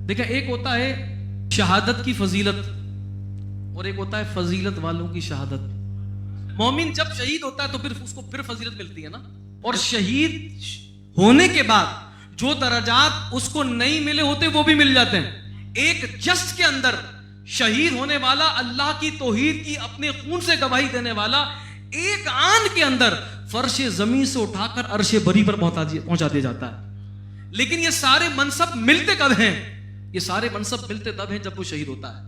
دیکھیں ایک ہوتا ہے شہادت کی فضیلت اور ایک ہوتا ہے فضیلت والوں کی شہادت. مومن جب شہید ہوتا ہے تو پھر اس کو پھر فضیلت ملتی ہے نا. اور شہید ہونے کے بعد جو درجات اس کو نہیں ملے ہوتے وہ بھی مل جاتے ہیں. ایک جسٹ کے اندر شہید ہونے والا, اللہ کی توحید کی اپنے خون سے گواہی دینے والا, ایک آن کے اندر فرش زمین سے اٹھا کر عرش بری پر پہنچا دیا جاتا ہے. لیکن یہ سارے منصب ملتے کب ہیں؟ یہ سارے منصب ملتے تب ہیں جب وہ شہید ہوتا ہے.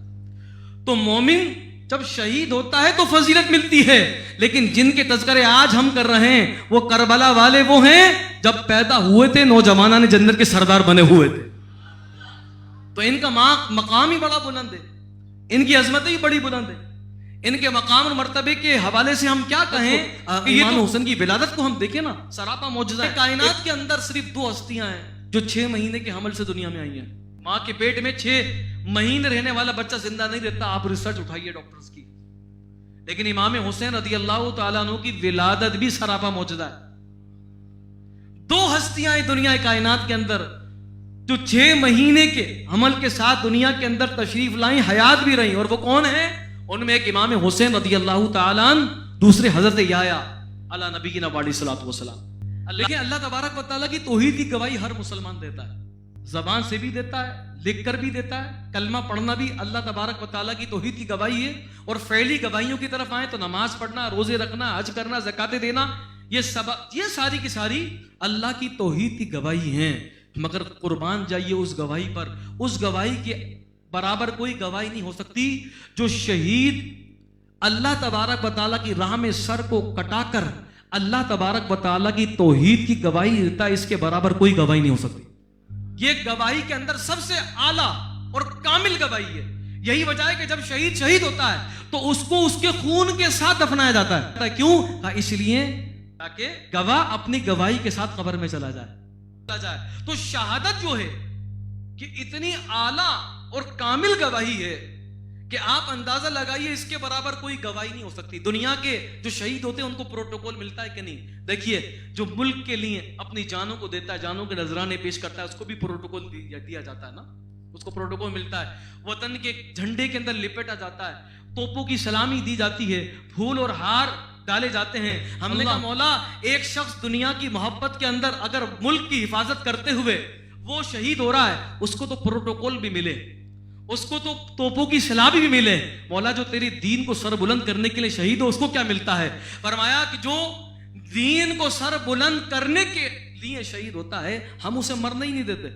تو مومن جب شہید ہوتا ہے تو فضیلت ملتی ہے, لیکن جن کے تذکرے آج ہم کر رہے ہیں وہ کربلا والے وہ ہیں جب پیدا ہوئے تھے نوجوانان جنت کے سردار بنے ہوئے تھے. تو ان کا مقام ہی بڑا بلند ہے, ان کی عظمت ہی بڑی بلند ہے. ان کے مقام اور مرتبے کے حوالے سے ہم کیا کہیں کہ امام حسین کی ولادت کو ہم دیکھیں نا, سراپا معجزہ ہے. کائنات کے اندر صرف 2 ہستیاں ہیں جو 6 مہینے کے حمل سے دنیا میں آئی ہیں. ماں کے پیٹ میں 6 مہینے رہنے والا بچہ زندہ نہیں رہتا. آپ ریسرچ اٹھائیے ڈاکٹرز کی. لیکن امام حسین رضی اللہ تعالیٰ عنہ کی ولادت بھی سراپا معجزہ ہے. 2 ہستیاں ہیں دنیا کائنات کے اندر جو 6 مہینے کے حمل کے ساتھ دنیا کے اندر تشریف لائیں, حیات بھی رہیں. اور وہ کون ہیں؟ ان میں ایک امام حسین رضی اللہ تعالیٰ عنہ, دوسرے حضرت یحییٰ علی نبینا علیہ الصلوۃ والسلام. لیکن اللہ تبارک و تعالیٰ کی توحید کی گواہی ہر مسلمان دیتا ہے, زبان سے بھی دیتا ہے, لکھ کر بھی دیتا ہے. کلمہ پڑھنا بھی اللہ تبارک و تعالیٰ کی توحید کی گواہی ہے. اور فعلی گواہیوں کی طرف آئیں تو نماز پڑھنا, روزے رکھنا, حج کرنا, زکاتیں دینا, یہ ساری کی ساری اللہ کی توحید کی گواہی ہیں. مگر قربان جائیے اس گواہی پر. اس گواہی کے برابر کوئی گواہی نہیں ہو سکتی جو شہید اللہ تبارک و تعالیٰ کی راہ میں سر کو کٹا کر اللہ تبارک و تعالیٰ کی توحید کی گواہی دیتا ہے. اس کے برابر کوئی گواہی نہیں ہو سکتی. یہ گواہی کے اندر سب سے اعلیٰ اور کامل گواہی ہے. یہی وجہ ہے کہ جب شہید ہوتا ہے تو اس کو اس کے خون کے ساتھ دفنایا جاتا ہے. کیوں؟ اس لیے تاکہ گواہ اپنی گواہی کے ساتھ قبر میں چلا جائے. تو شہادت جو ہے کہ اتنی اعلیٰ اور کامل گواہی ہے کہ آپ اندازہ لگائیے اس کے برابر کوئی گواہی نہیں ہو سکتی. دنیا کے جو شہید ہوتے ہیں ان کو پروٹوکول ملتا ہے کہ نہیں؟ دیکھیے جو ملک کے لیے اپنی جانوں کو دیتا ہے, جانوں کے نذرانے پیش کرتا ہے, اس کو بھی پروٹوکول دیا جاتا ہے نا. اس کو پروٹوکول ملتا ہے. وطن کے جھنڈے کے اندر لپٹا جاتا ہے, توپوں کی سلامی دی جاتی ہے, پھول اور ہار ڈالے جاتے ہیں. ہم نے کہا مولا ایک شخص دنیا کی محبت کے اندر اگر ملک کی حفاظت کرتے ہوئے وہ شہید ہو رہا ہے, اس کو تو پروٹوکول بھی ملے, اس کو تو توپوں کی سلامی بھی ملے. مولا جو تیری دین کو سر بلند کرنے کے لیے شہید ہو اس کو کیا ملتا ہے؟ فرمایا کہ جو دین کو سر بلند کرنے کے لیے شہید ہوتا ہے ہم اسے مرنے ہی نہیں دیتے.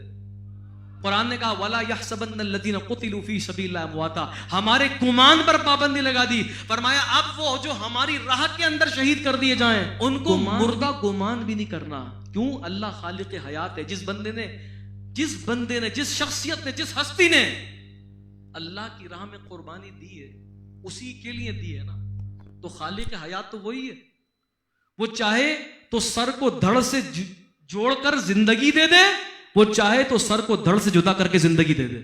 قرآن نے کہا وَلَا يَحْسَبَنَّ الَّذِينَ قُتِلُوا فِي سَبِيلِ اللَّهِ أَمْوَاتًا. ہمارے گمان پر پابندی لگا دی. فرمایا اب وہ جو ہماری راہ کے اندر شہید کر دیے جائیں ان کو مردہ گمان بھی نہیں کرنا. کیوں؟ اللہ خالق حیات ہے. جس بندے نے جس شخصیت نے جس ہستی نے اللہ کی راہ میں قربانی دی ہے اسی کے لیے دی ہے نا. تو خالق حیات تو وہی ہے. وہ چاہے تو سر کو دھڑ سے جوڑ کر زندگی دے دے, وہ چاہے تو سر کو دھڑ سے جدا کر کے زندگی دے دے.